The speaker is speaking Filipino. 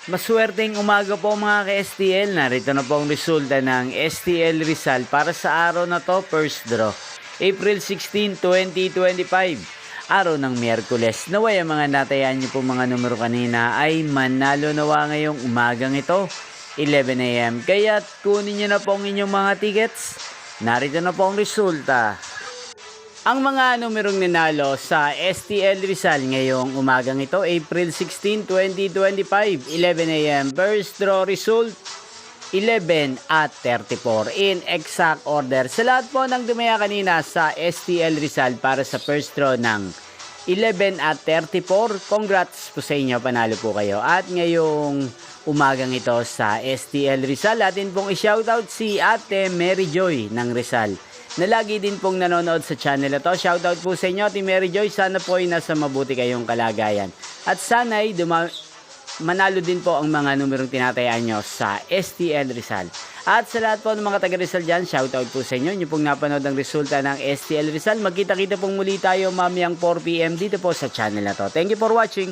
Maswerteng umaga po mga ka-STL. Narito na po ang resulta ng STL Rizal para sa araw na to, first draw. April 16, 2025. Araw ng Miyerkules. Naway ang mga natayan niyo po mga numero kanina ay manalo nawa ngayong umagang ito, 11 AM. Kaya kunin niyo na po ang inyong mga tickets. Narito na po ang resulta. Ang mga numerong ninalo sa STL Rizal ngayong umagang ito, April 16, 2025, 11 AM. First draw result, 11 at 34 in exact order. Sa lahat po ng dumaya kanina sa STL Rizal para sa first draw ng 11 at 34, congrats po sa inyo, panalo po kayo. At ngayong umagang ito sa STL Rizal, atin pong i-shoutout si Ate Mary Joy ng Rizal, na lagi din pong nanonood sa channel na to. Shoutout po sa inyo, Ate Mary Joy. Sana po ay nasa mabuti kayong kalagayan. At sana ay manalo din po ang mga numerong tinatayaan nyo sa STL Rizal. At sa lahat po ng mga taga Rizal dyan, shoutout po sa inyo. Inyo pong napanood ang resulta ng STL Rizal. Magkita-kita pong muli tayo mamayang 4 PM dito po sa channel na to. Thank you for watching.